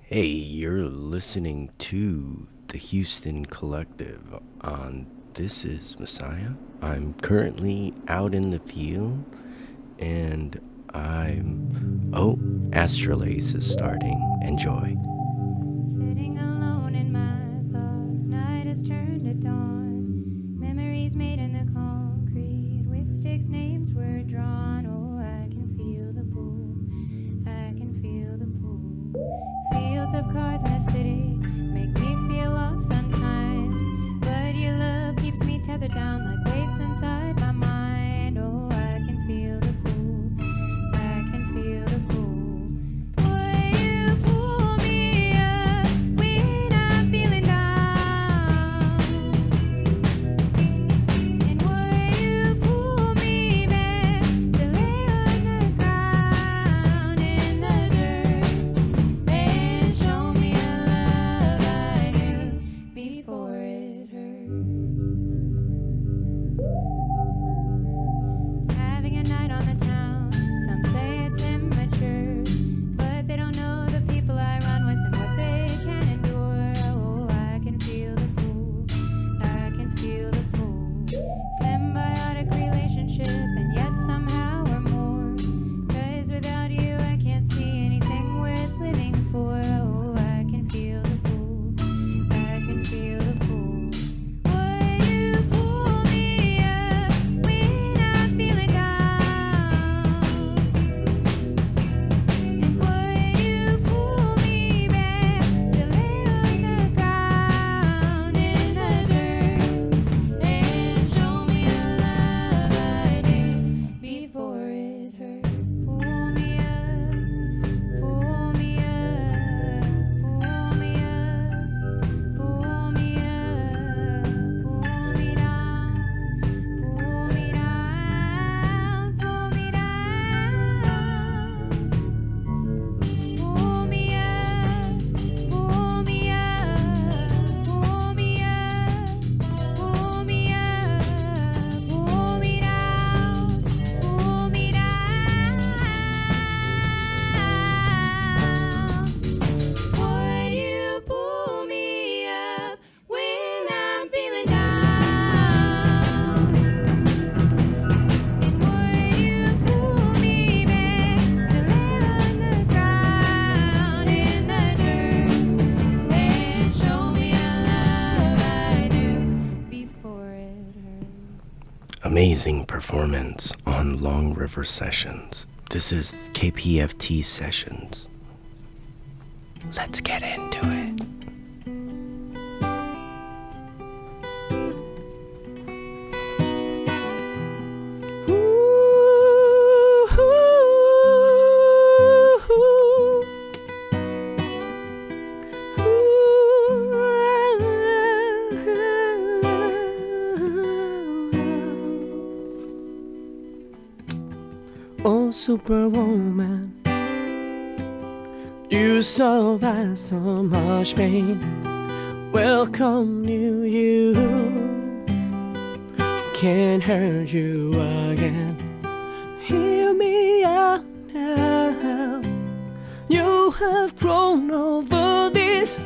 Hey, you're listening to the Houston Collective on This Is Messiah. I'm currently out in the field and Astralace is starting. Enjoy. Sitting alone in my thoughts, night has turned to dawn. Memories made in the concrete, with sticks names were drawn. Oh, I can feel the pull, I can feel the pull. Fields of cars in the city make me feel lost sometimes, but your love keeps me tethered down like weights inside my mind. Oh, I can feel the pull, I can feel the pull. Amazing performance on Long River Sessions. This is KPFT Sessions. Let's get into it. Oh, Superwoman, you survived so much pain. Welcome to you. Can't hurt you again. Hear me out now. You have grown over this.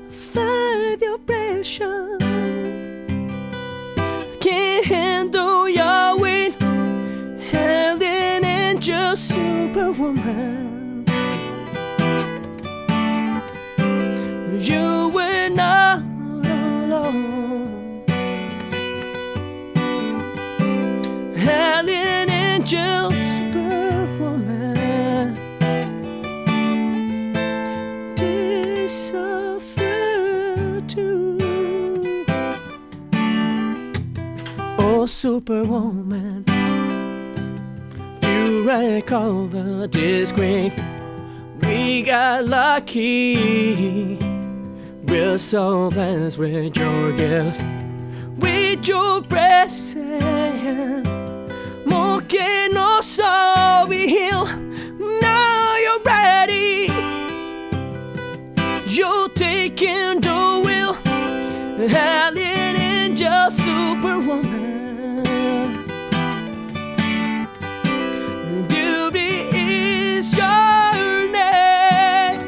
Fight your pressure. Can't handle your weight. Held in angel, Superwoman. You were not alone. Held in angel, Superwoman. They suffer too. Oh, Superwoman, you recover this grave. We got lucky. We're so blessed with your gift, with your blessing. More can also be healed. Now you're ready. You're taking the wheel. Helen Angel, Superwoman. Beauty is your name.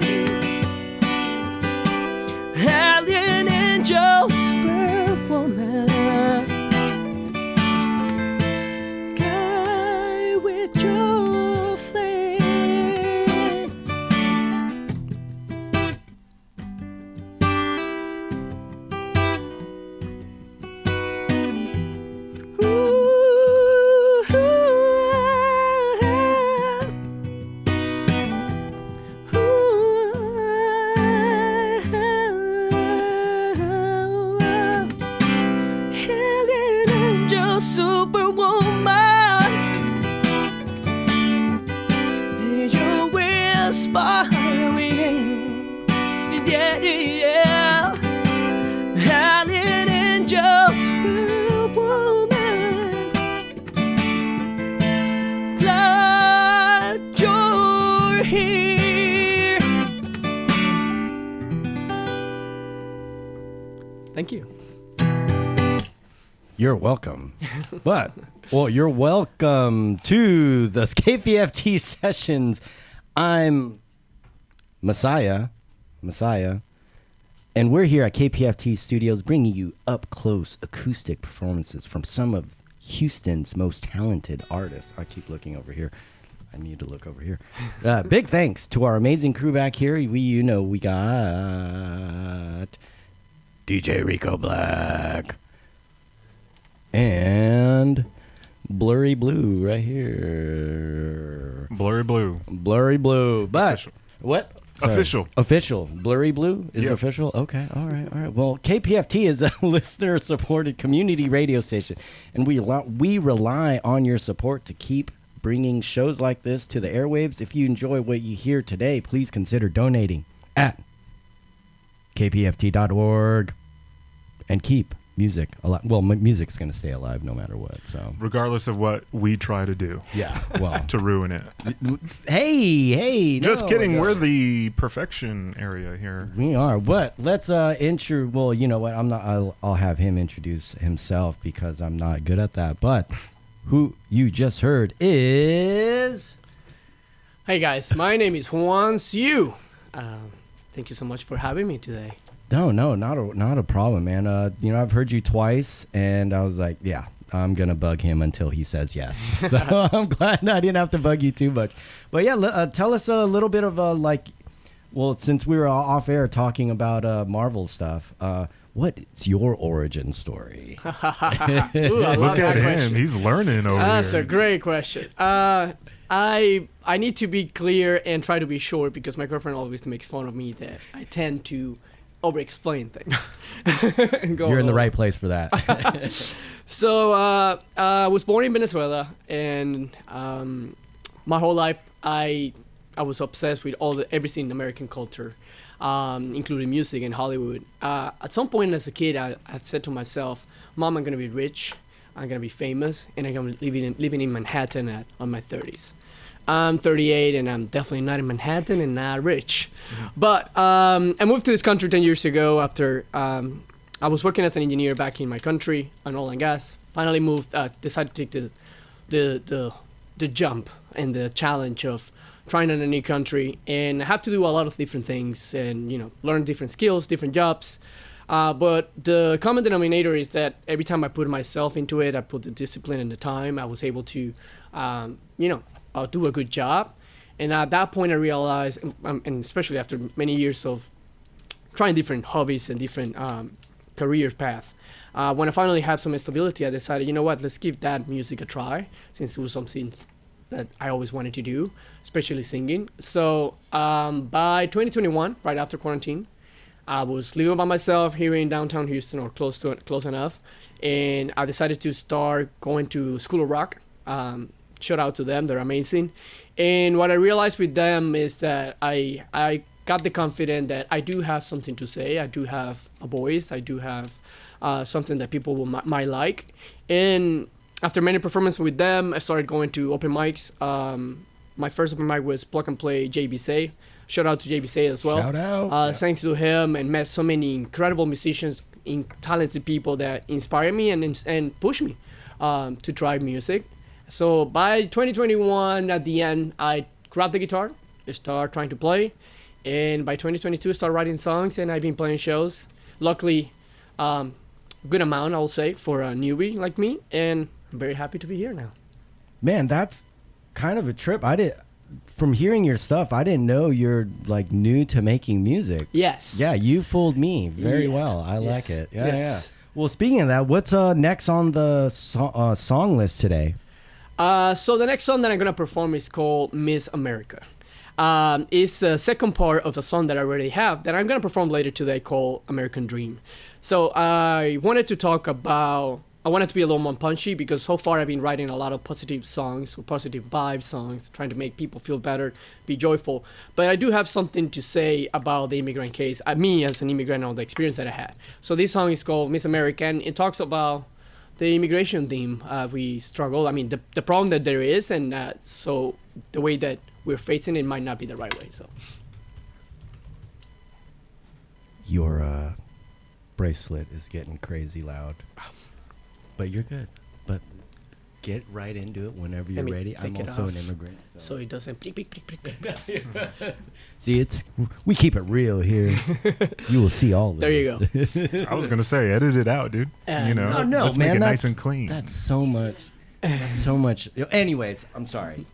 Yeah, yeah. Howling angels, Superwoman. Glad you're here. Thank you. You're welcome. Well, you're welcome to the KPFT Sessions. I'm Messiah, and we're here at KPFT Studios bringing you up-close acoustic performances from some of Houston's most talented artists. I keep looking over here. I need to look over here. Big thanks to our amazing crew back here. We got DJ Rico Black and Blurry Blue right here. Blurry Blue. But Official. what? Official. Blurry Blue is official? Okay. All right. Well, KPFT is a listener-supported community radio station, and we rely on your support to keep bringing shows like this to the airwaves. If you enjoy what you hear today, please consider donating at kpft.org and keep music alive. Well, music's going to stay alive no matter what. So, regardless of what we try to do. Yeah. Well, to ruin it. Hey. Just kidding. We're the perfection area here. We are. What? Let's intro. Well, you know what? I'll have him introduce himself because I'm not good at that. But who you just heard is. Hey guys, my name is Juan Siu. Thank you so much for having me today. No, not a problem, man. I've heard you twice, and I was like, yeah, I'm gonna bug him until he says yes. So I'm glad I didn't have to bug you too much. But yeah, tell us a little bit of since we were off air talking about Marvel stuff, what's your origin story? Ooh, I love Look at that him. question. He's learning over That's here. a great question. I need to be clear and try to be short because my girlfriend always makes fun of me that I tend to over-explain things. You're in the right place for that. So I was born in Venezuela, and my whole life I was obsessed with everything in American culture, including music and Hollywood. At some point as a kid, I said to myself, "Mom, I'm gonna be rich, I'm gonna be famous, and I'm gonna be living in Manhattan on my 30s." I'm 38 and I'm definitely not in Manhattan and not rich. But I moved to this country 10 years ago after I was working as an engineer back in my country on oil and gas. Finally moved, decided to take the jump and the challenge of trying in a new country. And I have to do a lot of different things and, learn different skills, different jobs. But the common denominator is that every time I put myself into it, I put the discipline and the time, I was able to, do a good job. And at that point I realized, and especially after many years of trying different hobbies and different career path, when I finally had some stability, I decided, you know what, let's give that music a try, since it was something that I always wanted to do, especially singing. So by 2021, right after quarantine, I was living by myself here in downtown Houston, or close enough, and I decided to start going to School of Rock. Shout out to them, they're amazing. And what I realized with them is that I got the confidence that I do have something to say, I do have a voice, I do have something that people might like. And after many performances with them, I started going to open mics. My first open mic was Plug and Play JBC. Shout out to JBC as well. Shout out. Thanks to him, and met so many incredible musicians, talented people that inspire me and push me to try music. So by 2021, at the end, I grabbed the guitar, start trying to play, and by 2022, start writing songs, and I've been playing shows. Luckily, good amount, I will say, for a newbie like me, and I'm very happy to be here now. Man, that's kind of a trip. From hearing your stuff, I didn't know you're new to making music. Yes. Yeah, you fooled me very well. I like it. Yeah. Well, speaking of that, what's next on the song list today? So the next song that I'm going to perform is called Miss America. It's the second part of the song that I already have that I'm going to perform later today called American Dream. So I wanted to talk about I want it to be a little more punchy because so far I've been writing a lot of positive songs or positive vibe songs, trying to make people feel better, be joyful. But I do have something to say about the immigrant case, me as an immigrant, on the experience that I had. So this song is called Miss America, and it talks about the immigration theme. We struggle, I mean, the problem that there is, and so the way that we're facing it might not be the right way. So Your bracelet is getting crazy loud. But you're good. But get right into it whenever you're ready. I'm also an immigrant. So it doesn't... See, we keep it real here. You will see all of There you go. I was gonna say, edit it out, dude. No, let's man, make it that's nice and clean. That's so much. That's so much. Anyways, I'm sorry.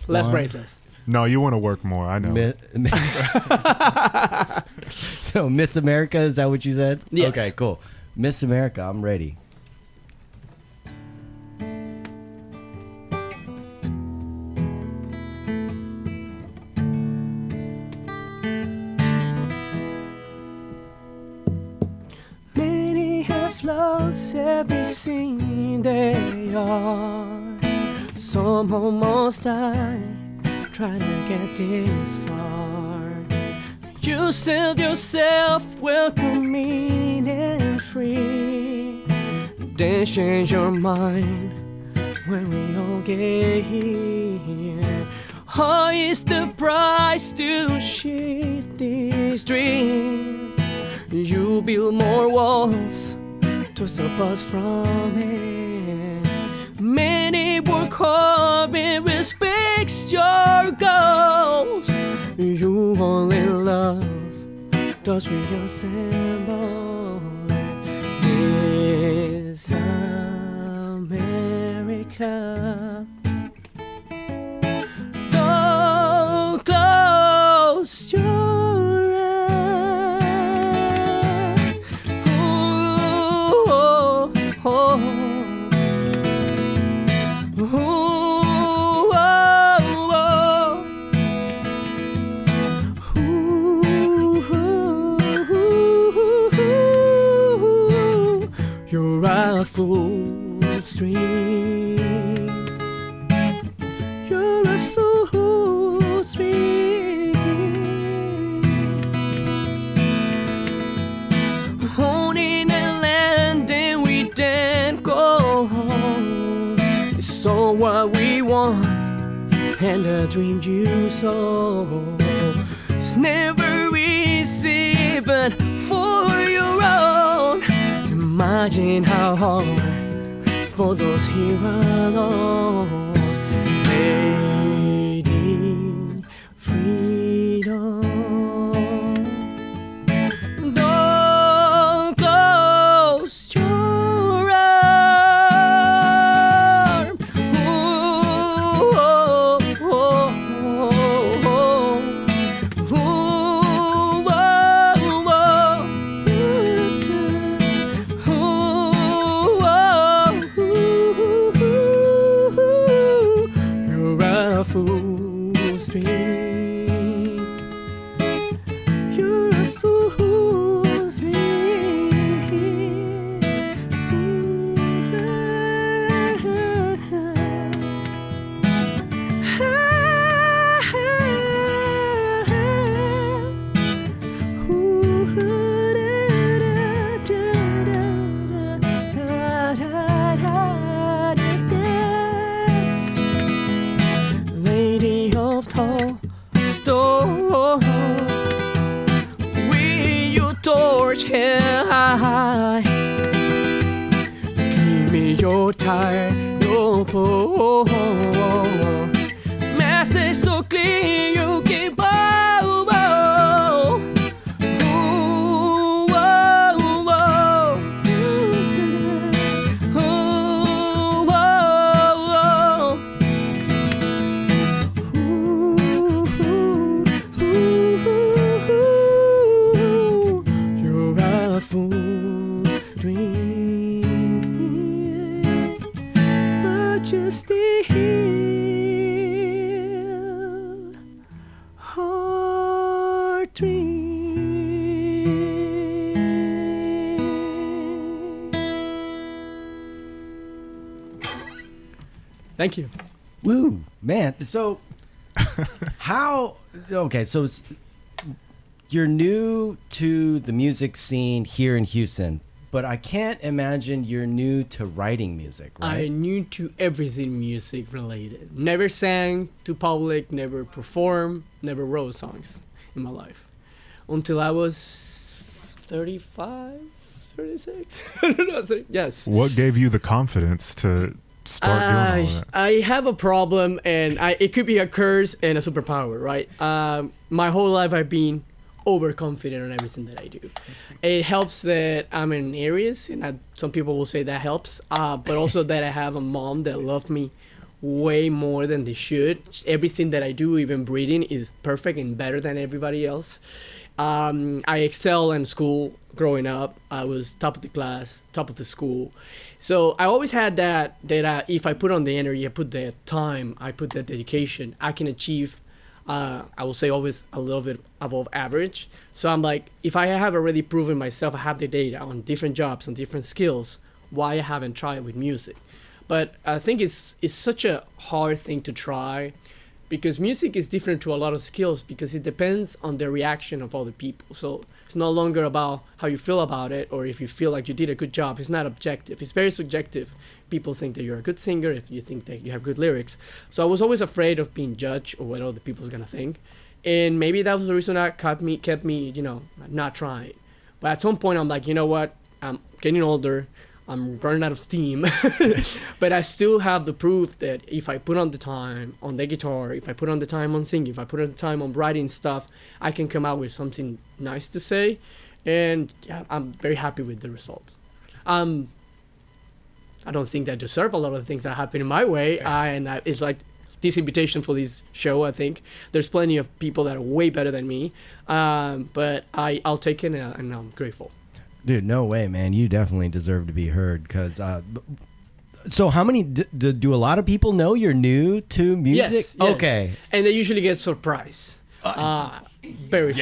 Less Juan? bracelets. No, you want to work more. I know. So Miss America, is that what you said? Yes. Okay, cool. Miss America, I'm ready. Many have lost everything they are. Some almost died trying to get this far. You said yourself welcoming and free. Then change your mind when we all get here. Oh, is the price to shift these dreams? You build more walls to stop us from it. Many work hard and respects your goals. You only love those real symbols. This America. Don't close your eyes. Ooh, oh, oh. Ooh, oh, oh. Ooh, you're a fool's dream. You're a fool's dream. Owning a land and we then go home. It's all what we want and the dream you sow. It's never easy even for your own. Imagine how hard for those here alone. Waiting freedom. Don't close your arm. Ooh, oh, oh, oh, oh. Ooh, oh, oh. You're a fool's dream. You're a fool's dream. Lady of tall stone, with your torch held high, give me your tire, your pole. Message so clear you can bow. Ooh, oh, oh. Ooh, oh, oh. You're a fool's dream, but you're still heart dream. Thank you. Woo, man. So how? Okay, so you're new to the music scene here in Houston, but I can't imagine you're new to writing music, right? I'm new to everything music related. Never sang to public, never performed, never wrote songs in my life until I was 35, 36. I don't know. So, yes. What gave you the confidence to start doing all of that? I have a problem, and it could be a curse and a superpower, right? My whole life I've been overconfident on everything that I do. It helps that I'm in areas, and some people will say that helps, but also that I have a mom that loved me way more than they should. Everything that I do, even breathing, is perfect and better than everybody else. I excel in school. Growing up, I was top of the class, top of the school. So I always had that if I put on the energy, I put the time, I put the dedication, I can achieve, I will say always a little bit above average. So I'm like, if I have already proven myself, I have the data on different jobs and different skills, why I haven't tried with music? But I think it's such a hard thing to try, because music is different to a lot of skills, because it depends on the reaction of other people. So it's no longer about how you feel about it, or if you feel like you did a good job. It's not objective. It's very subjective. People think that you're a good singer if you think that you have good lyrics. So I was always afraid of being judged or what other people are gonna think, and maybe that was the reason that kept me, not trying. But at some point, I'm like, you know what? I'm getting older. I'm running out of steam, but I still have the proof that if I put on the time on the guitar, if I put on the time on singing, if I put on the time on writing stuff, I can come out with something nice to say, and yeah, I'm very happy with the results. I don't think that I deserve a lot of the things that happen in my way, it's like this invitation for this show. I think there's plenty of people that are way better than me, but I'll take it, and I'm grateful. Dude, no way, man. You definitely deserve to be heard. Because, so how many do a lot of people know you're new to music? Yes. Okay, and they usually get surprised. Very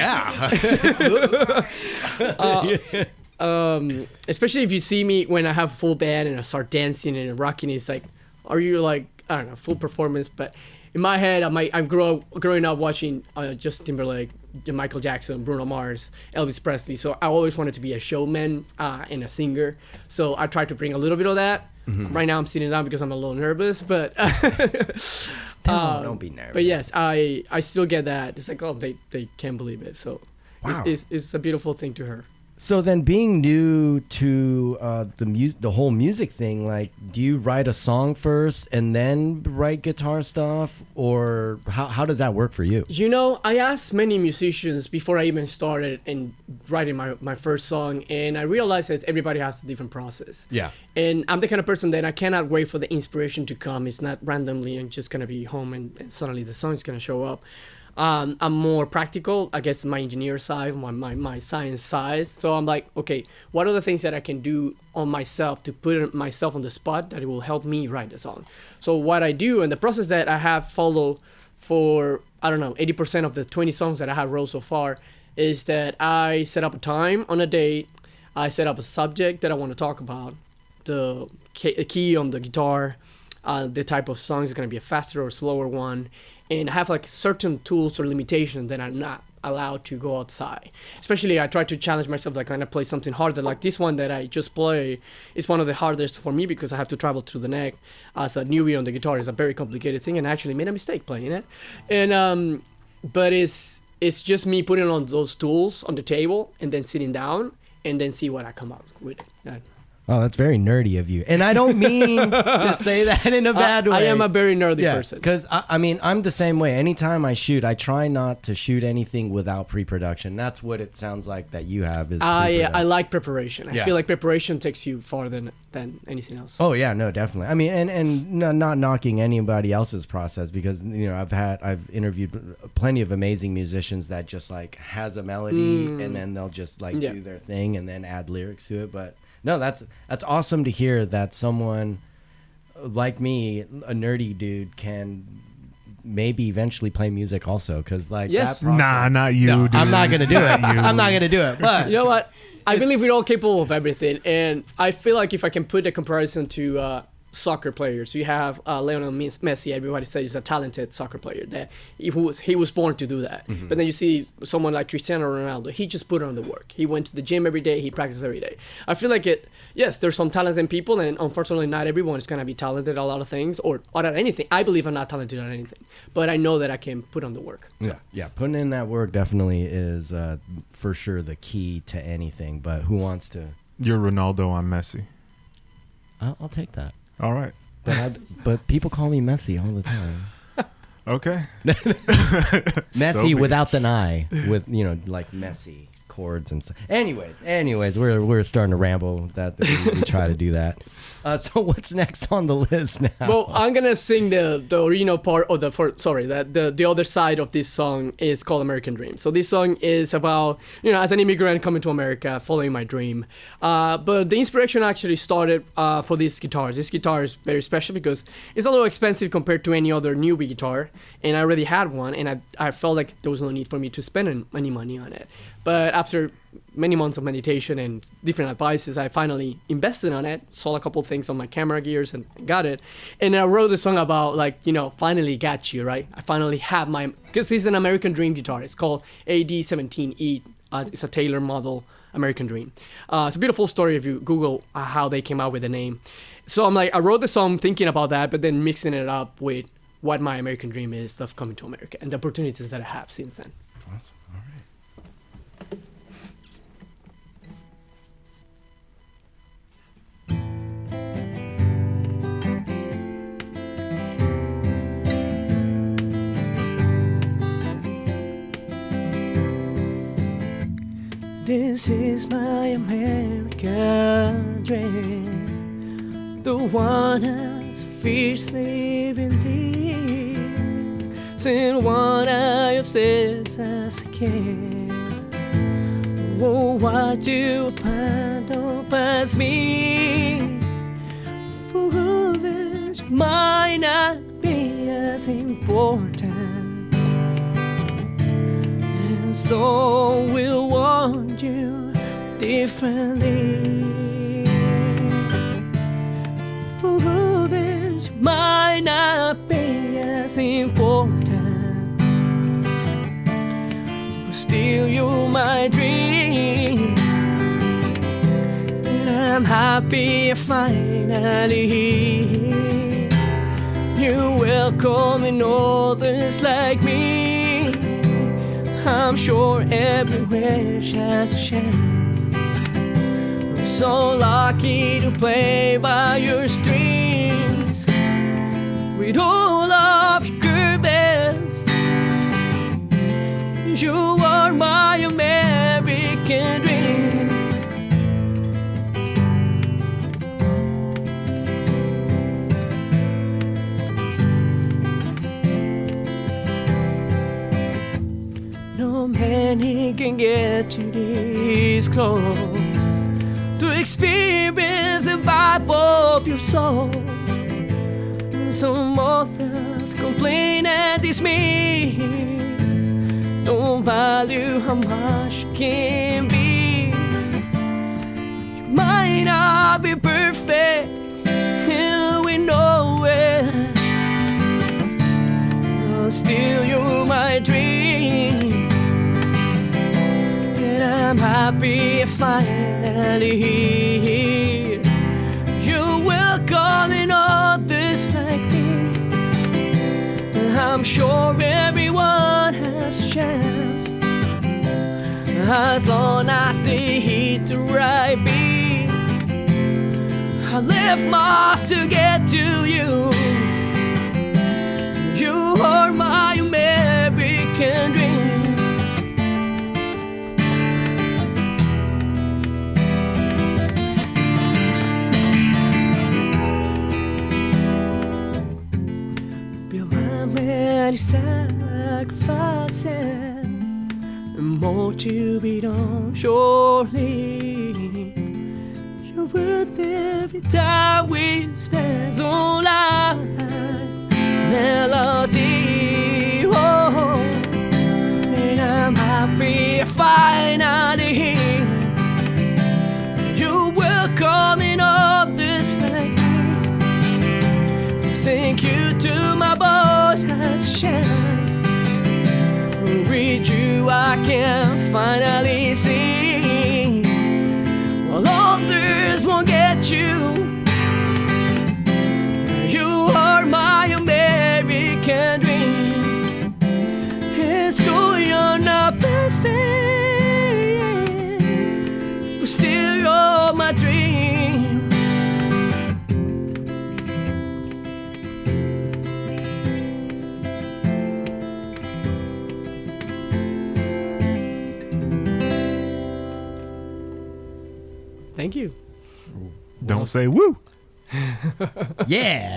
especially if you see me when I have a full band and I start dancing and rocking. It's like, are you like, I don't know, full performance? But in my head, I'm growing up watching Justin Timberlake, Michael Jackson, Bruno Mars, Elvis Presley. So I always wanted to be a showman and a singer. So I tried to bring a little bit of that. Mm-hmm. Right now I'm sitting down because I'm a little nervous, but don't be nervous. But yes, I still get that. It's like, oh, they can't believe it. So wow. it's a beautiful thing to her. So then, being new to the whole music thing, like, do you write a song first and then write guitar stuff, or how does that work for you? I asked many musicians before I even started and writing my first song, and I realized that everybody has a different process. Yeah. And I'm the kind of person that I cannot wait for the inspiration to come. It's not randomly and just gonna be home and suddenly the song's gonna show up. I'm more practical, I guess, my engineer side, my science side. So I'm like, okay, what are the things that I can do on myself to put myself on the spot that it will help me write the song? So what I do, and the process that I have followed for, 80% of the 20 songs that I have wrote so far, is that I set up a time on a date, I set up a subject that I want to talk about, the key on the guitar, the type of song is going to be a faster or slower one, and have like certain tools or limitations that I'm not allowed to go outside. Especially I try to challenge myself, like when I play something harder, like this one that I just play is one of the hardest for me because I have to travel through the neck. As a newbie on the guitar, is a very complicated thing, and I actually made a mistake playing it. And but it's just me putting on those tools on the table and then sitting down and then see what I come out with it. Oh, that's very nerdy of you. And I don't mean to say that in a bad way. I am a very nerdy person. Because, I'm the same way. Anytime I shoot, I try not to shoot anything without pre-production. That's what it sounds like that you have. I like preparation. I feel like preparation takes you farther than anything else. Oh, yeah, no, definitely. I mean, and not knocking anybody else's process, because, I've interviewed plenty of amazing musicians that just, like, has a melody and then they'll just, like, do their thing and then add lyrics to it. But no, that's awesome to hear that someone like me, a nerdy dude, can maybe eventually play music also. Because that process, not you, dude. I'm not gonna do it. I'm not gonna do it. But you know what? I believe we're all capable of everything, and I feel like if I can put a comparison to soccer players. You have Lionel Messi. Everybody says he's a talented soccer player. That he was born to do that. But then you see someone like Cristiano Ronaldo. He just put on the work. He went to the gym every day. He practiced every day. I feel like yes, there's some talented people, and unfortunately, not everyone is gonna be talented at a lot of things or at anything. I believe I'm not talented at anything, but I know that I can put on the work. Yeah. Putting in that work definitely is for sure the key to anything. But who wants to? You're Ronaldo, I'm Messi. I'll take that. All right. But people call me Messi all the time. Okay. Messi without the I, with like Messi chords and stuff. Anyways, we're starting to ramble. That we try to do that. So what's next on the list now? Well, I'm gonna sing the original part of the other side of this song is called American Dream. So this song is about as an immigrant coming to America, following my dream. But the inspiration actually started for these guitars. This guitar is very special because it's a little expensive compared to any other newbie guitar, and I already had one, and I felt like there was no need for me to spend any money on it. But after many months of meditation and different advices, I finally invested on it, sold a couple things on my camera gears and got it. And I wrote a song about finally got you, right? I finally have because it's an American Dream guitar. It's called AD17E. It's a Taylor model American Dream. It's a beautiful story if you Google how they came out with the name. So I wrote the song thinking about that, but then mixing it up with what my American Dream is of coming to America and the opportunities that I have since then. Awesome. All right. This is my American dream, the one as fiercely believes in what I obsess as a kid. Oh, why do I don't pass me? Foolish might not be as important. So we'll want you differently. For this might not be as important, but still you're my dream. And I'm happy finally you're welcoming others like me. I'm sure everywhere has a chance. We're so lucky to play by your strings with all of your goodness. You are my American dream. No many can get to this close to experience the vibe of your soul. Some others complain and dismiss, don't value how much you can be. You might not be perfect, and we know it, but still you're my dream. I'm happy finally here. You're welcoming others like me. I'm sure everyone has a chance, as long as they hit the right beat. I left most to get to you. You are my American dream. Many sacrifices and more to be done, surely. You're worth every time we spend on our melody. Oh, and I'm happy finally here. You're welcoming up this like me. thank you to my boss, Hashem. With you I can finally see while others won't get you. You are my American dream. It's going on not perfect, but still you're my dream. Thank you. Don't say woo. Yeah.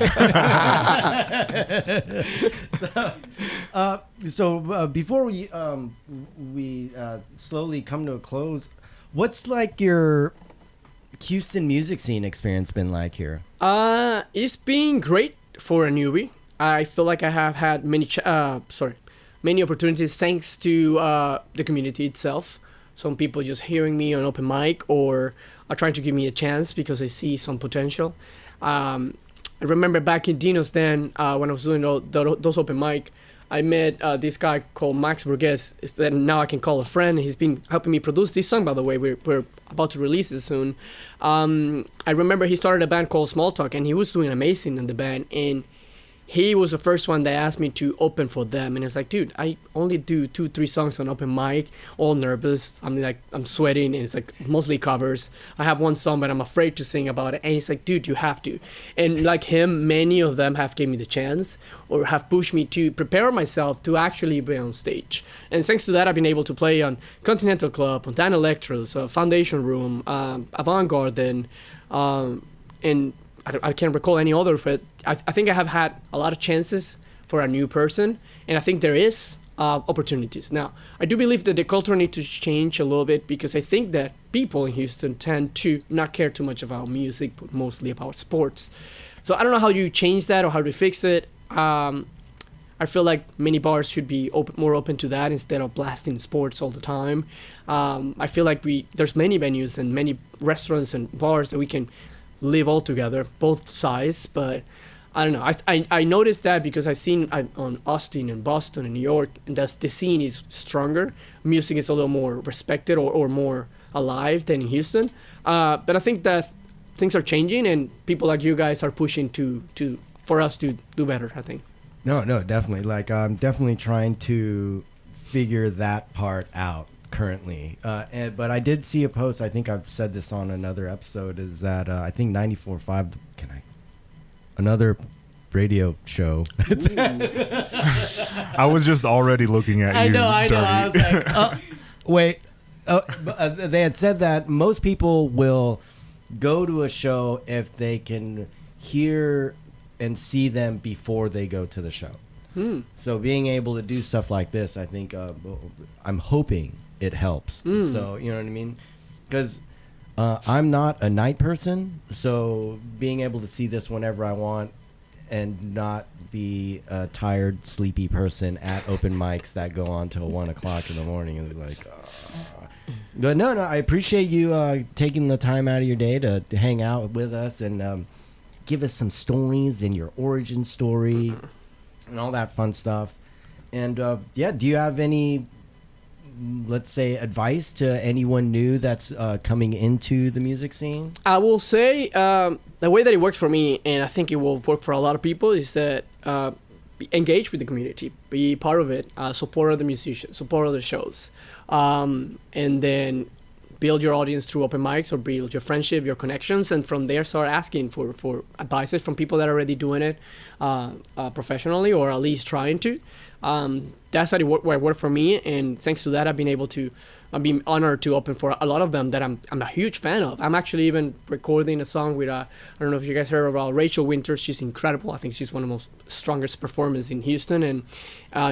So before we slowly come to a close, what's like your Houston music scene experience been like here? It's been great for a newbie. I feel like I have had many opportunities thanks to the community itself. Some people just hearing me on open mic or are trying to give me a chance because they see some potential. I remember back in Dino's Den, when I was doing those open mic, I met this guy called Max Burgess that now I can call a friend. He's been helping me produce this song, by the way. We're about to release it soon. I remember he started a band called Small Talk, and he was doing amazing in the band. And he was the first one that asked me to open for them. And I was like, dude, I only do 2-3 songs on open mic, all nervous. I'm sweating, and it's like mostly covers. I have one song, but I'm afraid to sing about it. And he's like, dude, you have to. And like him, many of them have given me the chance or have pushed me to prepare myself to actually be on stage. And thanks to that, I've been able to play on Continental Club, on Dan Electro's, Foundation Room, Avant-Garde, and I can't recall any others, but I think I have had a lot of chances for a new person, and I think there is opportunities. Now, I do believe that the culture needs to change a little bit because I think that people in Houston tend to not care too much about music, but mostly about sports. So I don't know how you change that or how to fix it. I feel like many bars should be more open to that instead of blasting sports all the time. I feel like there's many venues and many restaurants and bars that we can live all together, both sides, but I don't know. I noticed that because I've seen on Austin and Boston and New York, and the scene is stronger. Music is a little more respected or more alive than in Houston. But I think that things are changing, and people like you guys are pushing for us to do better, I think. No, definitely. Like, I'm definitely trying to figure that part out currently. But I did see a post, I think I've said this on another episode, is that I think 94.5, another radio show. I was just already looking at you. I know. I was like, wait. They had said that most people will go to a show if they can hear and see them before they go to the show. So being able to do stuff like this, I think I'm hoping it helps. So, you know what I mean? Because I'm not a night person, so being able to see this whenever I want and not be a tired, sleepy person at open mics that go on till 1 o'clock in the morning is like... But no, I appreciate you taking the time out of your day to hang out with us and give us some stories and your origin story and all that fun stuff. And do you have any, let's say, advice to anyone new that's coming into the music scene? I will say the way that it works for me, and I think it will work for a lot of people, is that engage with the community, be part of it, support other musicians, support other shows, and then build your audience through open mics or build your friendship, your connections, and from there start asking for advices from people that are already doing it professionally or at least trying to. That's how it worked for me, and thanks to that I've been honored to open for a lot of them that I'm a huge fan of. I'm actually even recording a song with I don't know if you guys heard of Rachel Winters. She's incredible. I think she's one of the most strongest performers in Houston, and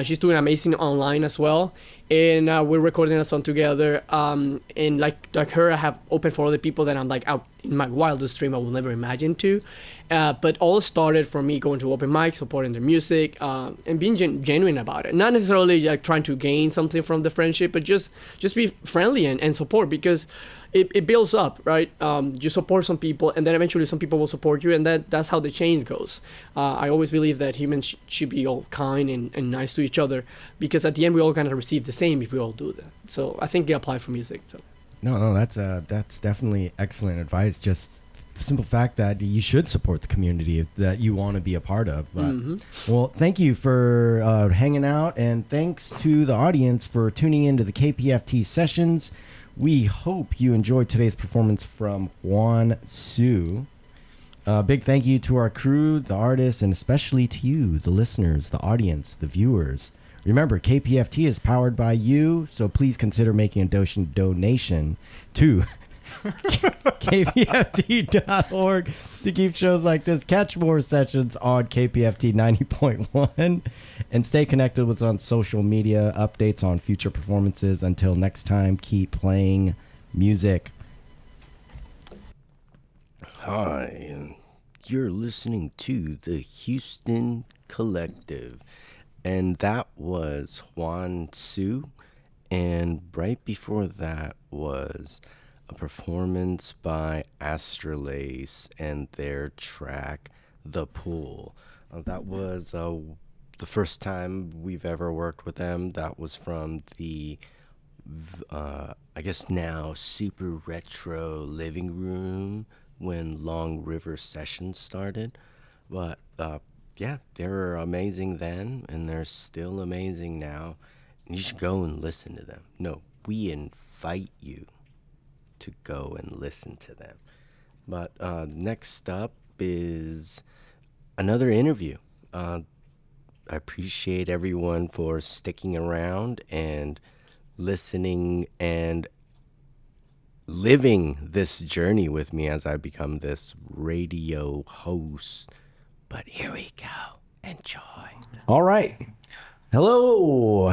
she's doing amazing online as well. And we're recording a song together. And like her, I have opened for other people that I'm like out in my wildest dream I will never imagine to. But all started from me going to open mic, supporting their music, and being genuine about it. Not necessarily like trying to gain something from the friendship, but just be friendly and support, because it builds up, right? You support some people, and then eventually some people will support you, and that's how the chain goes. I always believe that humans should be all kind and nice to each other, because at the end we all kind of receive the same if we all do that. So I think it applies for music. So. No, that's definitely excellent advice. Just the simple fact that you should support the community that you want to be a part of. But, well, thank you for hanging out, and thanks to the audience for tuning into the KPFT Sessions. We hope you enjoyed today's performance from Juan Siu. Big thank you to our crew, the artists, and especially to you, the listeners, the audience, the viewers. Remember, KPFT is powered by you, so please consider making a donation to kpft.org to keep shows like this. Catch more sessions on KPFT 90.1 and stay connected with us on social media, updates on future performances. Until next time, keep playing music. Hi, you're listening to the Houston Collective, and that was Juan Siu, and right before that was a performance by Astralace and their track The Pool. That was the first time we've ever worked with them. That was from the I guess now super retro living room when Long River Sessions started. But yeah, they were amazing then, and they're still amazing now. You should go and listen to them. No, we invite you to go and listen to them. But next up is another interview. I appreciate everyone for sticking around and listening and living this journey with me as I become this radio host. But here we go. Enjoy. All right. Hello,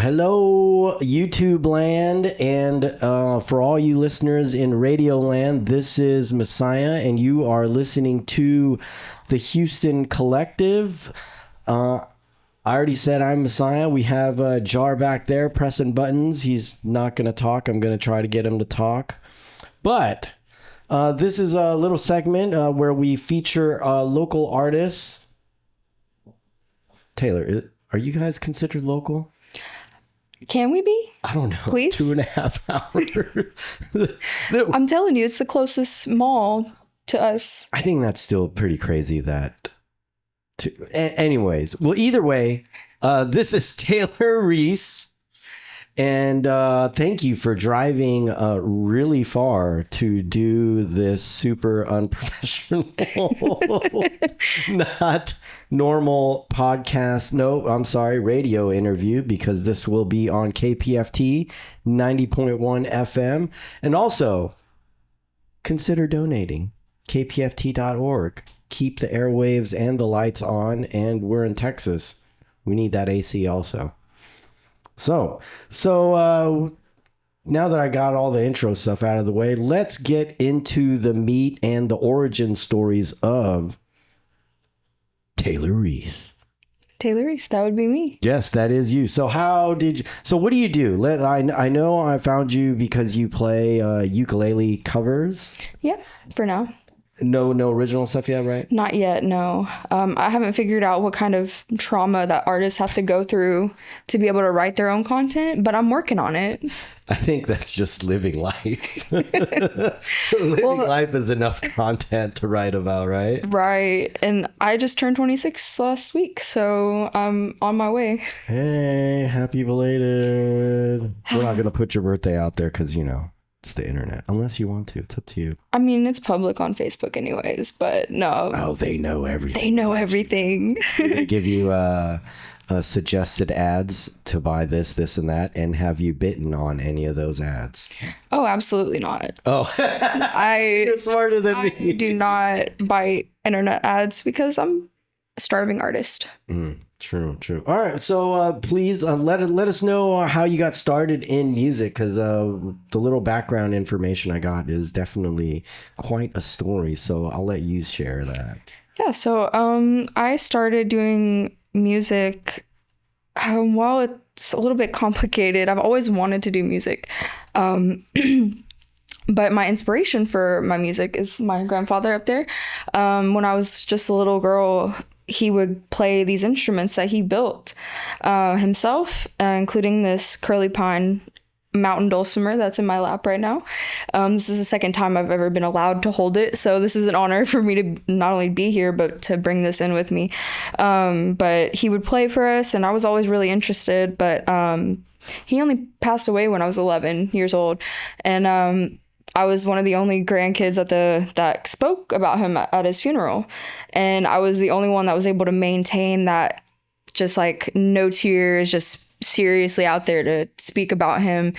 YouTube land, and for all you listeners in Radio Land, this is Messiah, and you are listening to the Houston Collective. I already said I'm Messiah. We have Jar back there pressing buttons. He's not going to talk. I'm going to try to get him to talk. But this is a little segment where we feature local artists. Taylor, are you guys considered local? Can we be? I don't know. Please? 2.5 hours. I'm telling you, it's the closest mall to us. I think that's still pretty crazy that... Anyways, well, either way, this is Taylor Ries. And thank you for driving really far to do this super unprofessional, not normal podcast. No, I'm sorry, radio interview, because this will be on KPFT 90.1 FM. And also, consider donating. KPFT.org. Keep the airwaves and the lights on. And we're in Texas. We need that AC also. So now that I got all the intro stuff out of the way, let's get into the meat and the origin stories of Taylor Ries. Taylor Ries, that would be me. Yes, that is you. So what do you do? I know I found you because you play ukulele covers. Yeah, for now. No original stuff yet, right? Not yet, no. I haven't figured out what kind of trauma that artists have to go through to be able to write their own content, but I'm working on it. I think that's just living life. Life is enough content to write about, right? Right. And I just turned 26 last week, so I'm on my way. Hey, happy belated. We're not going to put your birthday out there because, it's the internet. Unless you want to. It's up to you. I mean, it's public on Facebook anyways, but no. Oh, they know everything. They know everything. They give you suggested ads to buy this, and that, and have you bitten on any of those ads? Oh, absolutely not. Oh. You're smarter than me. I do not buy internet ads because I'm a starving artist. True. All right, so please let us know how you got started in music, because the little background information I got is definitely quite a story. So I'll let you share that. Yeah, so I started doing music. Well, it's a little bit complicated. I've always wanted to do music. But my inspiration for my music is my grandfather up there. When I was just a little girl, he would play these instruments that he built himself, including this curly pine mountain dulcimer that's in my lap right now. This is the second time I've ever been allowed to hold it, so this is an honor for me to not only be here but to bring this in with me. But he would play for us, and I was always really interested, but he only passed away when I was 11 years old, and I was one of the only grandkids that spoke about him at his funeral, and I was the only one that was able to maintain that, just like no tears, just seriously out there to speak about him,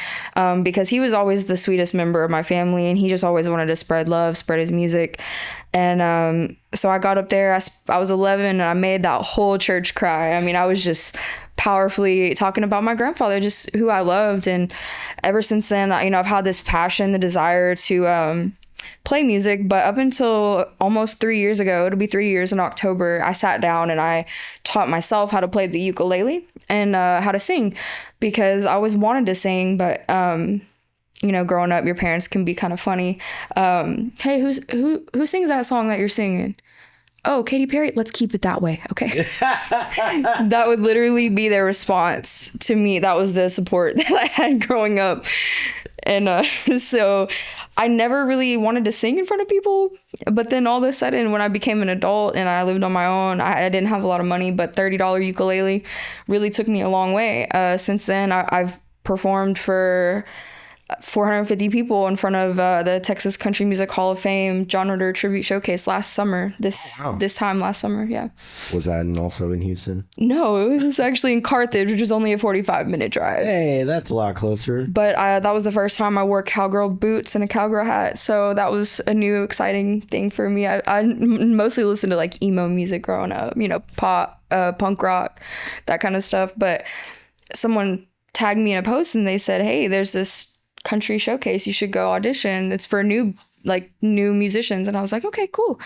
because he was always the sweetest member of my family, and he just always wanted to spread love, spread his music. And so I got up there, I was 11, and I made that whole church cry. I mean, I was just powerfully talking about my grandfather, just who I loved. And ever since then, I've had this passion, the desire to play music. But up until almost 3 years ago, it'll be 3 years in October, I sat down and I taught myself how to play the ukulele and how to sing, because I always wanted to sing, but growing up, your parents can be kind of funny. Hey, who sings that song that you're singing? Oh, Katy Perry, let's keep it that way. Okay. That would literally be their response to me. That was the support that I had growing up. And so I never really wanted to sing in front of people. But then all of a sudden, when I became an adult and I lived on my own, I didn't have a lot of money, but $30 ukulele really took me a long way. Since then, I've performed for 450 people in front of the Texas Country Music Hall of Fame John Ritter Tribute Showcase last summer. This time last summer, yeah. Was that also in Houston? No, it was actually in Carthage, which is only a 45-minute drive. Hey, that's a lot closer. But that was the first time I wore cowgirl boots and a cowgirl hat, so that was a new exciting thing for me. I mostly listened to like emo music growing up, pop, punk rock, that kind of stuff. But someone tagged me in a post and they said, hey, there's this country showcase, you should go audition. It's for new musicians. And I was like, okay, cool.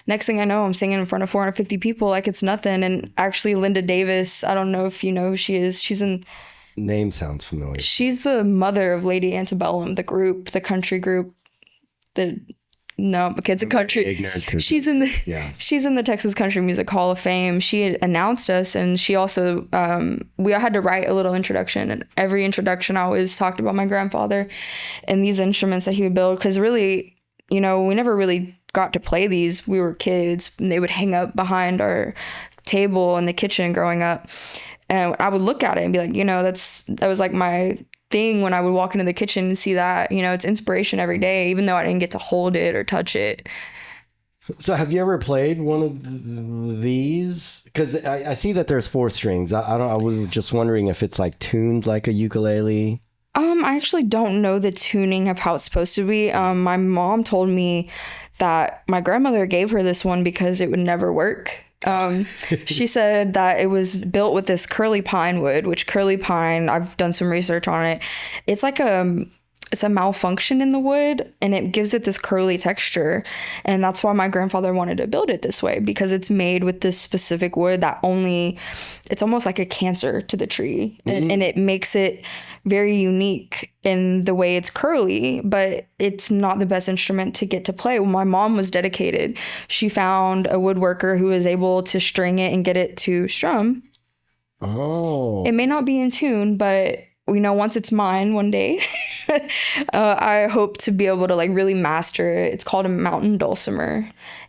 Next thing I know, I'm singing in front of 450 people like it's nothing. And actually Linda Davis, I don't know if you know who she is. Name sounds familiar. She's the mother of Lady Antebellum, the country group. No, it's a country. She's in the Texas Country Music Hall of Fame. She had announced us, and she also we had to write a little introduction. And every introduction, I always talked about my grandfather and these instruments that he would build. Because really, we never really got to play these. We were kids, and they would hang up behind our table in the kitchen growing up. And I would look at it and be like, that was like my thing when I would walk into the kitchen and see that. It's inspiration every day, even though I didn't get to hold it or touch it. So have you ever played one of these? Because I see that there's 4 strings. I was just wondering if it's like tuned like a ukulele. I actually don't know the tuning of how it's supposed to be. My mom told me that my grandmother gave her this one because it would never work. She said that it was built with this curly pine wood, which curly pine, I've done some research on it. It's like it's a malfunction in the wood, and it gives it this curly texture. And that's why my grandfather wanted to build it this way, because it's made with this specific wood that it's almost like a cancer to the tree. Mm-hmm. And it makes it very unique in the way it's curly, but it's not the best instrument to get to play. Well, my mom was dedicated. She found a woodworker who was able to string it and get it to strum. Oh. It may not be in tune, but once it's mine one day, I hope to be able to really master it. It's called a mountain dulcimer.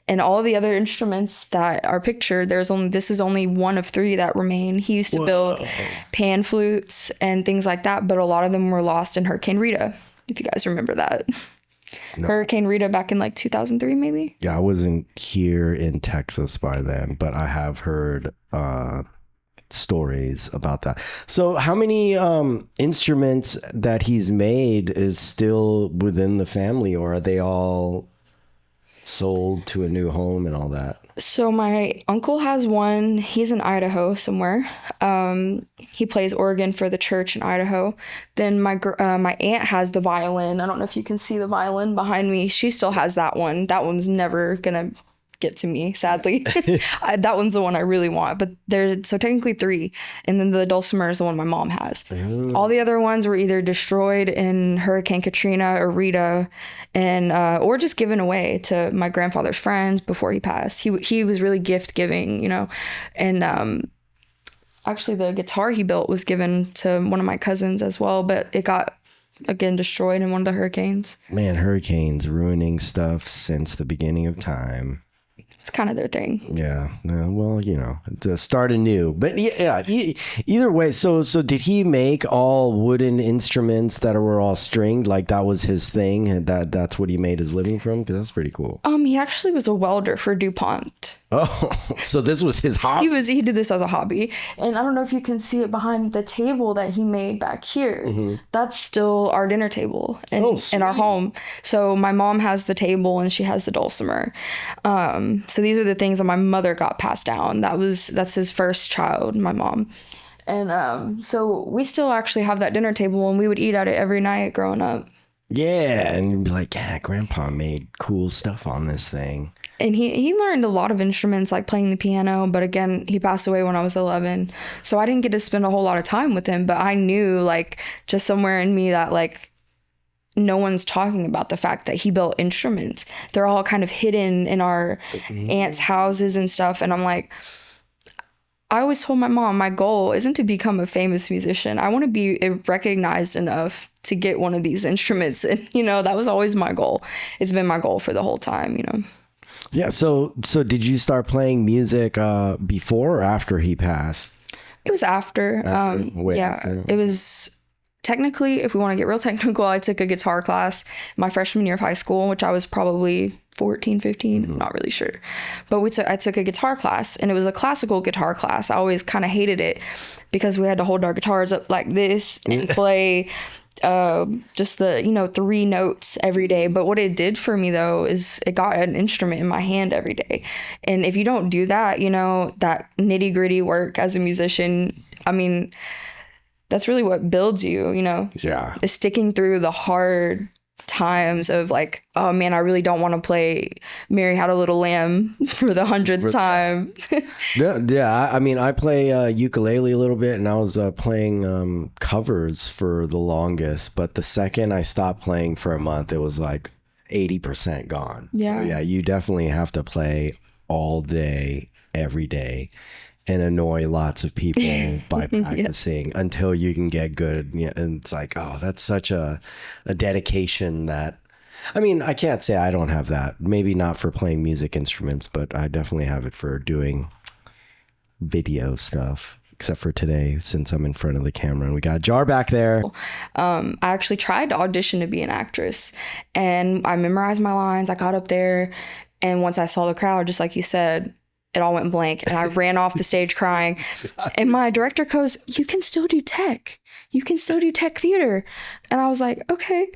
And all the other instruments that are pictured, this is only one of 3 that remain. He used to build pan flutes and things like that, but a lot of them were lost in Hurricane Rita, if you guys remember that. No. Hurricane Rita back in 2003, maybe? Yeah, I wasn't here in Texas by then, but I have heard stories about that. So how many instruments that he's made is still within the family, or are they all sold to a new home and all that? So my uncle has one. He's in Idaho somewhere. He plays organ for the church in Idaho. Then my aunt has the violin. I don't know if you can see the violin behind me. She still has that one. That one's never gonna get to me, sadly. That one's the one I really want. But there's so technically 3. And then the dulcimer is the one my mom has. Ooh. All the other ones were either destroyed in Hurricane Katrina or Rita, and or just given away to my grandfather's friends before he passed. He was really gift giving, you know. And actually the guitar he built was given to one of my cousins as well, but it got again destroyed in one of the hurricanes. Man, hurricanes ruining stuff since the beginning of time. It's kind of their thing. Yeah. Well, you know, to start anew. But yeah, either way. So did he make all wooden instruments that were all stringed? Like that was his thing, and that's what he made his living from? Because that's pretty cool. He actually was a welder for DuPont. Oh, so this was his hobby? He did this as a hobby. And I don't know if you can see it behind the table that he made back here. Mm-hmm. That's still our dinner table in our home. So my mom has the table and she has the dulcimer. So these are the things that my mother got passed down. That's his first child, my mom. And so we still actually have that dinner table and we would eat at it every night growing up. Yeah, and you'd be like, yeah, Grandpa made cool stuff on this thing. And he learned a lot of instruments, like playing the piano. But again, he passed away when I was 11. So I didn't get to spend a whole lot of time with him. But I knew, like, just somewhere in me that, like, no one's talking about the fact that he built instruments. They're all kind of hidden in our aunts' houses and stuff. And I'm like, I always told my mom, my goal isn't to become a famous musician. I want to be recognized enough to get one of these instruments. And, you know, that was always my goal. It's been my goal for the whole time, you know. Yeah. So did you start playing music before or after he passed? It was after. It was technically, if we want to get real technical, I took a guitar class my freshman year of high school, which I was probably 14, 15, I'm not really sure. But I took a guitar class, and it was a classical guitar class. I always kind of hated it because we had to hold our guitars up like this and play just the, you know, 3 notes every day. But what it did for me, though, is it got an instrument in my hand every day. And if you don't do that, you know, that nitty gritty work as a musician, I mean, that's really what builds you, you know? Yeah. Is sticking through the hard times of like, oh man, I really don't want to play Mary Had a Little Lamb for the 100th time. Yeah. I mean, I play ukulele a little bit, and I was playing covers for the longest. But the second I stopped playing for a month, it was like 80% gone. Yeah. So yeah, you definitely have to play all day, every day, and annoy lots of people by practicing until you can get good. Yeah, and it's like, oh, that's such a dedication that, I mean, I can't say I don't have that. Maybe not for playing music instruments, but I definitely have it for doing video stuff, except for today, since I'm in front of the camera and we got Jar back there. I actually tried to audition to be an actress, and I memorized my lines. I got up there, and once I saw the crowd, just like you said, it all went blank, and I ran off the stage crying. And my director goes, you can still do tech. You can still do tech theater. And I was like, okay.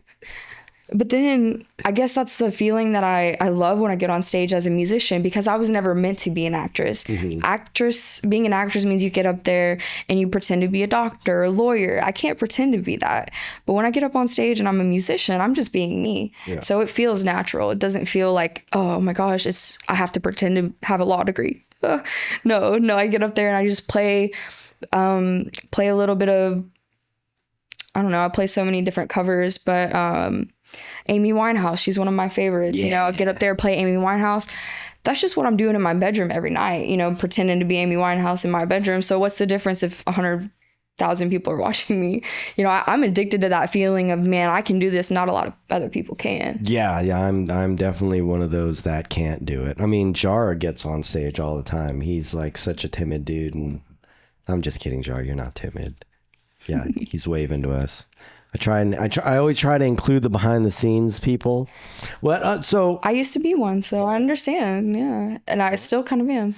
But then I guess that's the feeling that I love when I get on stage as a musician, because I was never meant to be an actress. Mm-hmm. Being an actress means you get up there and you pretend to be a doctor or a lawyer. I can't pretend to be that. But when I get up on stage and I'm a musician, I'm just being me. Yeah. So it feels natural. It doesn't feel like, oh my gosh, I have to pretend to have a law degree. No, I get up there and I just play a little bit of, I don't know, I play so many different covers, but Amy Winehouse, she's one of my favorites. Yeah. You know, I'll get up there, play Amy Winehouse. That's just what I'm doing in my bedroom every night, you know, pretending to be Amy Winehouse in my bedroom. So what's the difference if 100,000 people are watching me? You know, I'm addicted to that feeling of, man, I can do this. Not a lot of other people can. Yeah, I'm definitely one of those that can't do it. I mean, Jar gets on stage all the time. He's like such a timid dude, and I'm just kidding, Jar. You're not timid. Yeah, he's waving to us. I always try to include the behind the scenes people. So I used to be one, so I understand. Yeah, and I still kind of am.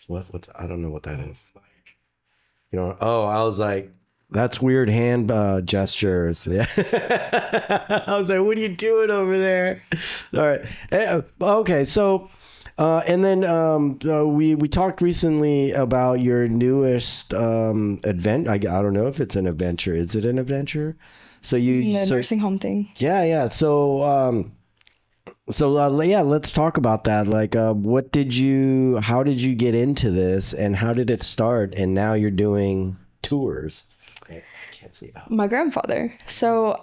What's I don't know what that is. You know? Oh, I was like, that's weird hand gestures. Yeah. I was like, what are you doing over there? All right. Okay. So, and then we talked recently about your newest adventure. I don't know if it's an adventure. Is it an adventure? So the nursing home thing. Yeah. So So yeah, let's talk about that. Like, how did you get into this, and how did it start? And now you're doing tours. I can't see that. My grandfather. So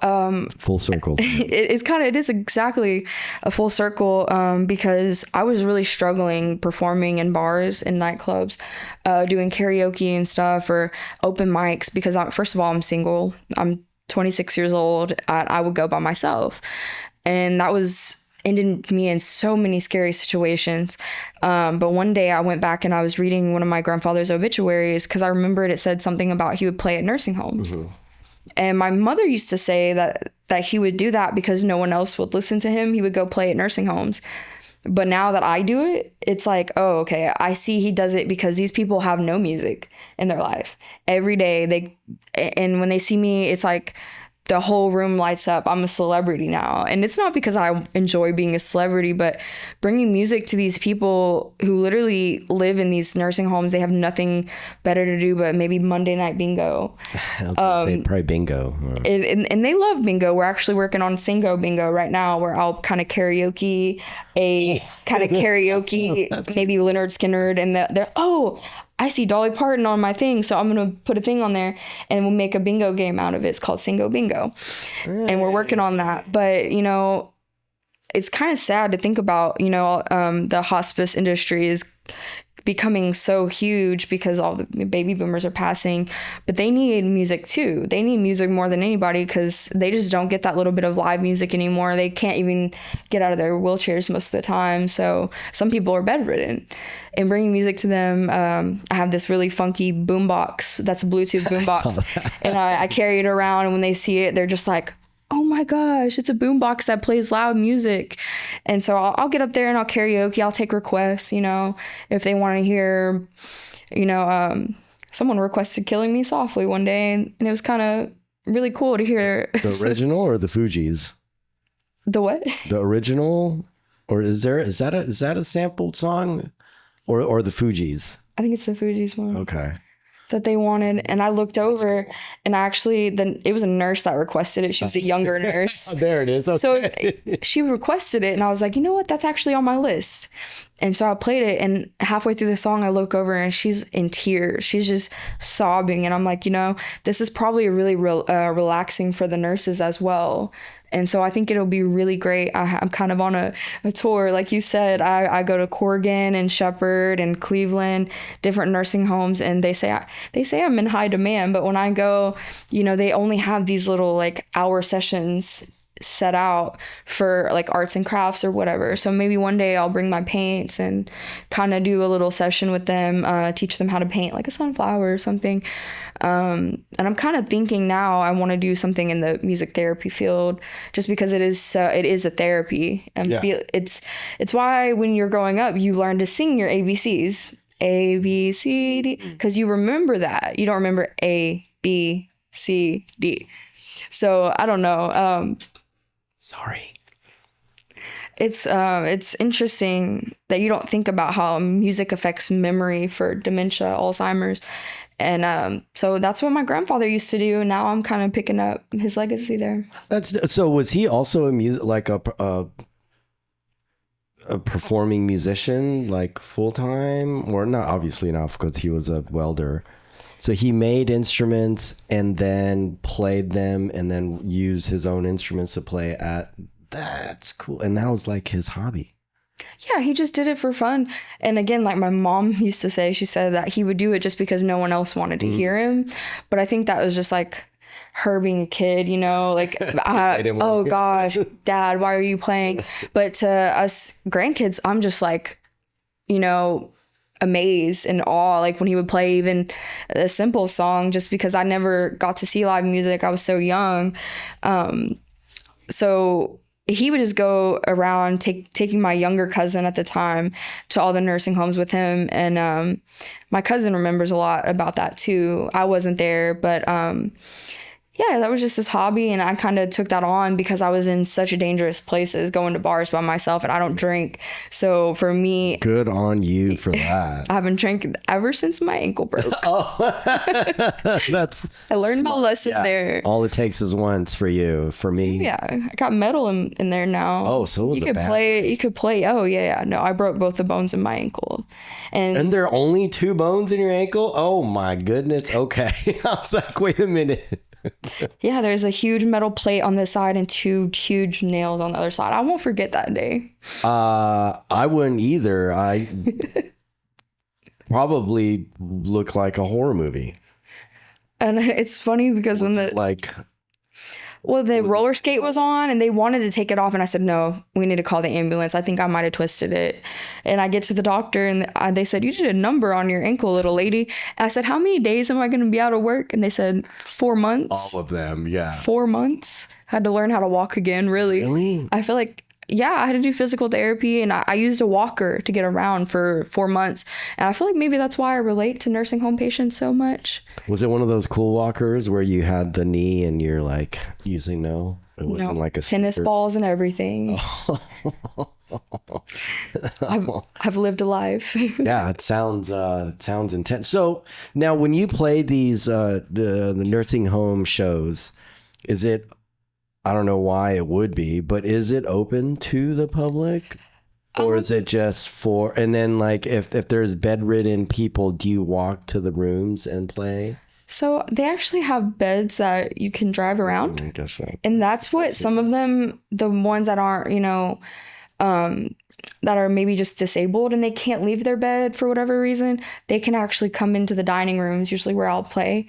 Full circle. it is exactly a full circle, because I was really struggling performing in bars and nightclubs, doing karaoke and stuff, or open mics, because first of all, I'm single. I'm 26 years old. I would go by myself, and that was ended me in so many scary situations. But one day I went back and I was reading one of my grandfather's obituaries, because I remembered it said something about he would play at nursing homes. Mm-hmm. And my mother used to say that he would do that because no one else would listen to him. He would go play at nursing homes. But now that I do it, it's like, oh, okay, I see he does it because these people have no music in their life. Every day and when they see me, it's like the whole room lights up. I'm a celebrity now. And it's not because I enjoy being a celebrity, but bringing music to these people who literally live in these nursing homes. They have nothing better to do but maybe Monday night bingo. I was gonna say probably bingo. And they love bingo. We're actually working on Singo bingo right now, where I'll kind of karaoke maybe Leonard Skinner, and they're, oh, I see Dolly Parton on my thing, so I'm going to put a thing on there and we'll make a bingo game out of it. It's called Singo Bingo. And we're working on that. But, it's kind of sad to think about, the hospice industry is becoming so huge because all the baby boomers are passing, but they need music too. They need music more than anybody because they just don't get that little bit of live music anymore. They can't even get out of their wheelchairs most of the time. So some people are bedridden, and bringing music to them. I have this really funky boombox. That's a Bluetooth boombox, and I carry it around. And when they see it, they're just like, oh my gosh, it's a boombox that plays loud music. And so I'll get up there and I'll karaoke. I'll take requests, if they want to hear, someone requested Killing Me Softly one day, and it was kind of really cool to hear. The original or the Fugees? The what? The original, or is that a sampled song, or the Fugees? I think it's the Fugees one. Okay. That they wanted, and I looked over, cool. And it was a nurse that requested it. She was a younger nurse. Oh, there it is. Okay. So she requested it, and I was like, you know what? That's actually on my list. And so I played it, and halfway through the song, I look over, and she's in tears. She's just sobbing, and I'm like, this is probably really relaxing for the nurses as well. And so I think it'll be really great. I'm kind of on a tour. Like you said, I go to Corrigan and Shepherd and Cleveland, different nursing homes, and they say I'm in high demand. But when I go, they only have these little like hour sessions set out for like arts and crafts or whatever. So maybe one day I'll bring my paints and kind of do a little session with them, teach them how to paint like a sunflower or something. And I'm kind of thinking now I want to do something in the music therapy field, just because it is a therapy. And it's why when you're growing up, you learn to sing your ABCs, A, B, C, D, because you remember that. You don't remember A, B, C, D. So I don't know. Sorry. It's interesting that you don't think about how music affects memory for dementia, Alzheimer's. And so that's what my grandfather used to do. And now I'm kind of picking up his legacy there. So was he also a performing musician, like full time, or not? Obviously not, because he was a welder. So he made instruments and then played them, and then used his own instruments to play at. That's cool. And that was like his hobby. Yeah, he just did it for fun. And again, like my mom used to say, she said that he would do it just because no one else wanted to hear him. But I think that was just like her being a kid, like, oh gosh, Dad, why are you playing? But to us grandkids, I'm just like, amazed and awe, like when he would play even a simple song, just because I never got to see live music. I was so young. So he would just go around taking my younger cousin at the time to all the nursing homes with him. And my cousin remembers a lot about that too. I wasn't there, but yeah, that was just his hobby, and I kind of took that on because I was in such dangerous places, going to bars by myself, and I don't drink. So for me, Good on you for that. I haven't drank ever since my ankle broke. That's I learned my lesson there. all it takes is once for you. For me, Yeah, I got metal in there now. Oh, so it was you a could bad play. You could play. Oh yeah. No, I broke both the bones in my ankle, and there are only 2 bones in your ankle. Oh my goodness. Okay, I was like, wait a minute. yeah, there's a huge metal plate on this side and 2 huge nails on the other side. I won't forget that day. I wouldn't either. I probably look like a horror movie. And it's funny because when the roller skate was on and they wanted to take it off, and I said, no, we need to call the ambulance. I think I might have twisted it. And I get to the doctor and they said, you did a number on your ankle, little lady. And I said, how many days am I going to be out of work? And they said 4 months. All of them, yeah. 4 months. Had to learn how to walk again, really. Really? I feel like, yeah, I had to do physical therapy, and I used a walker to get around for 4 months. And I feel like maybe that's why I relate to nursing home patients so much. Was it one of those cool walkers where you had the knee and you're like using no? It wasn't like a tennis sticker? balls and everything. I've lived a life. Yeah, it sounds intense. So now, when you play these the nursing home shows, is it? I don't know why it would be, but is it open to the public, or is it just for? And then, like, if there's bedridden people, do you walk to the rooms and play? So they actually have beds that you can drive around. I guess so. And that's what some of them, the ones that aren't, that are maybe just disabled and they can't leave their bed for whatever reason, they can actually come into the dining rooms, usually where I'll play.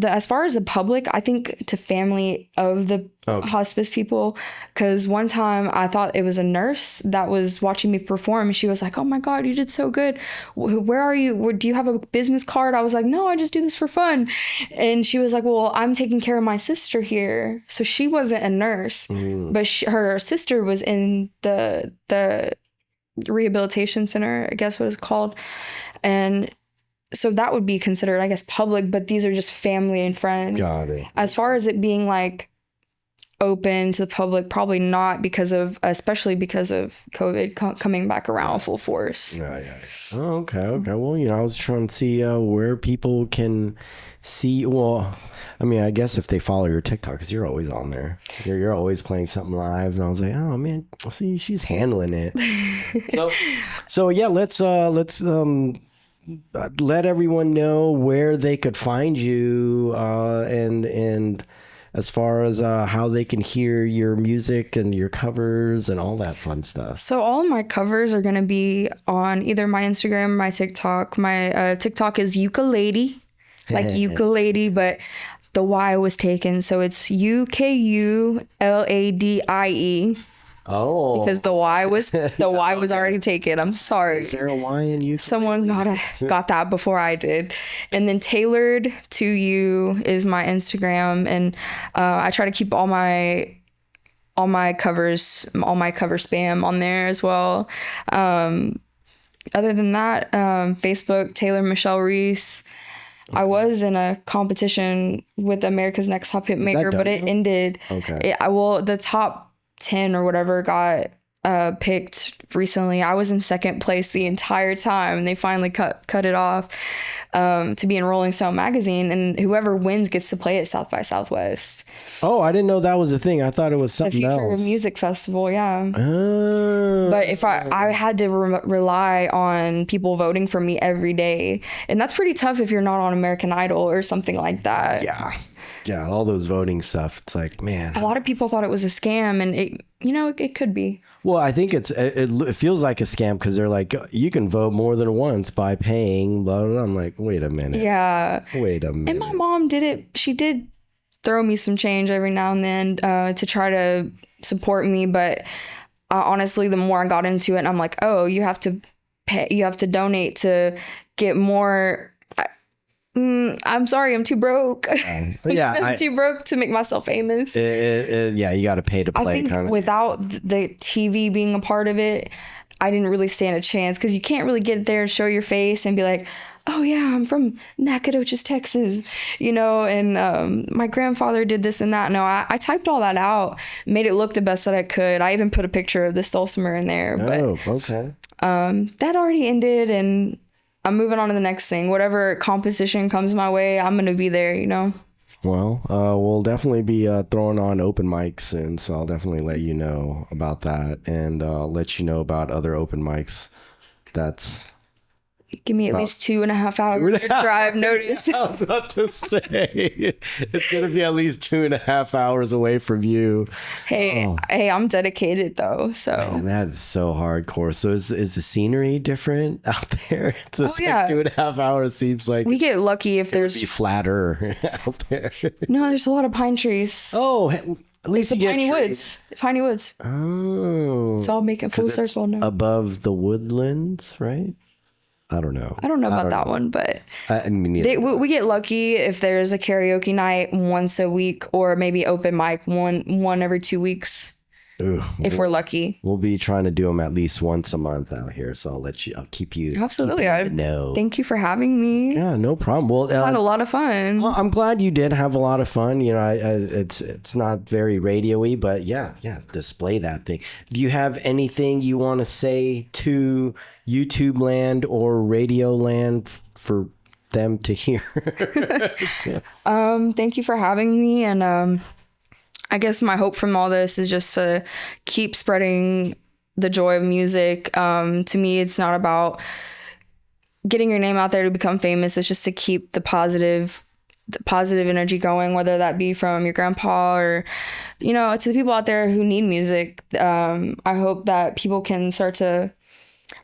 As far as the public, I think to family of the hospice people, because one time I thought it was a nurse that was watching me perform. She was like, oh my God, you did so good. Where are you? Do you have a business card? I was like, no, I just do this for fun. And she was like, well, I'm taking care of my sister here. So she wasn't a nurse, but her sister was in the rehabilitation center, I guess what it's called. And so that would be considered, I guess, public, but these are just family and friends. Got it. As far as it being like open to the public, probably not, especially because of COVID coming back around full force. Yeah. Oh, okay. Well, I was trying to see where people can see. Well, I mean, I guess if they follow your TikTok, because you're always on there. You're always playing something live, and I was like, oh man, see, she's handling it. so yeah, let's let everyone know where they could find you, and as far as how they can hear your music and your covers and all that fun stuff. So all of my covers are going to be on either my Instagram or my TikTok. My TikTok is ukulele, like ukulele, but the Y was taken. So it's UKULADIE. Oh, because the Y was already taken. I'm sorry. Is there a Y in you? Someone got that before I did. And then Tailored to You is my Instagram, and I try to keep all my cover spam on there as well. Other than that, Facebook, Taylor Michelle Ries. Okay. I was in a competition with America's Next Top Hit Maker, but it ended. Okay. The top 10 or whatever got picked recently. I was in second place the entire time, and they finally cut it off to be in Rolling Stone magazine, and whoever wins gets to play at South by Southwest. Oh, I didn't know that was a thing. I thought it was something else. The Future Music Festival, yeah. But if I had to rely on people voting for me every day, and that's pretty tough if you're not on American Idol or something like that. Yeah, all those voting stuff. It's like, man. A lot of people thought it was a scam, and it could be. Well, I think it feels like a scam because they're like, you can vote more than once by paying, blah, blah, blah. I'm like, wait a minute. Yeah. Wait a minute. And my mom did it. She did throw me some change every now and then to try to support me. But honestly, the more I got into it, I'm like, oh, you have to pay, you have to donate to get more. I'm sorry, I'm too broke. Yeah, I'm too broke to make myself famous. Yeah, you got to pay to play. I think without the TV being a part of it, I didn't really stand a chance, because you can't really get there and show your face and be like, oh yeah, I'm from Nacogdoches, Texas, and my grandfather did this and that. No, I typed all that out, made it look the best that I could. I even put a picture of this dulcimer in there. Oh, okay. That already ended, and I'm moving on to the next thing. Whatever composition comes my way, I'm gonna be there. Well, we'll definitely be throwing on open mics soon, so I'll definitely let you know about that, and let you know about other open mics. That's Give me at least 2.5 hours drive notice. I was about to say it's gonna be at least 2.5 hours away from you. Hey, I'm dedicated though, so. Man, that's so hardcore. So is the scenery different out there? It's just yeah. like 2.5 hours seems like We get lucky if there's be flatter out there. no, there's a lot of pine trees. Oh, at least you get Piney trees. woods. Piney woods. Oh, It's all making full circle now. above the woodlands, right? I don't know. I don't know about that one, but I mean, neither. we get lucky if there's a karaoke night once a week, or maybe open mic one every 2 weeks. Ooh, if we're lucky. We'll be trying to do them at least once a month out here, so I'll keep you Absolutely. Keep you in the know. Thank you for having me. Yeah, no problem. Well, I had a lot of fun. Well, I'm glad you did have a lot of fun. It's not very radio-y, but yeah, display that thing. Do you have anything you want to say to YouTube land or radio land for them to hear? Thank you for having me, and I guess my hope from all this is just to keep spreading the joy of music. To me, it's not about getting your name out there to become famous. It's just to keep the positive energy going, whether that be from your grandpa or, to the people out there who need music. I hope that people can start to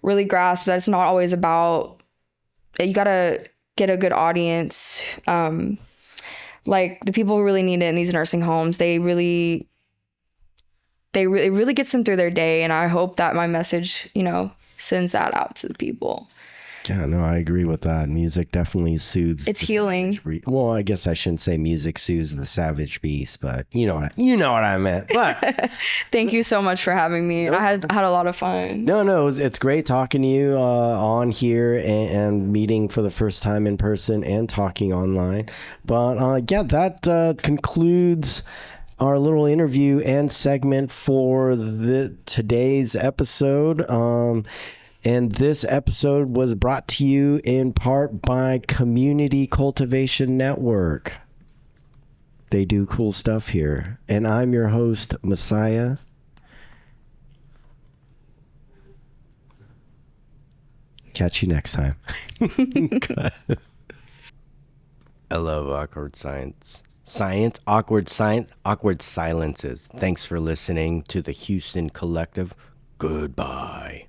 really grasp that it's not always about, you gotta get a good audience. Like the people who really need it in these nursing homes, it really gets them through their day. And I hope that my message, sends that out to the people. Yeah, no, I agree with that. Music definitely soothes. It's healing. Well, I guess I shouldn't say music soothes the savage beast, but you know what I meant. But thank you so much for having me. I had a lot of fun. No, it's great talking to you on here and meeting for the first time in person and talking online. But that concludes our little interview and segment for today's episode. And this episode was brought to you in part by Community Cultivation Network. They do cool stuff here. And I'm your host, Messiah. Catch you next time. I love awkward science. Awkward silences. Thanks for listening to the Houston Collective. Goodbye.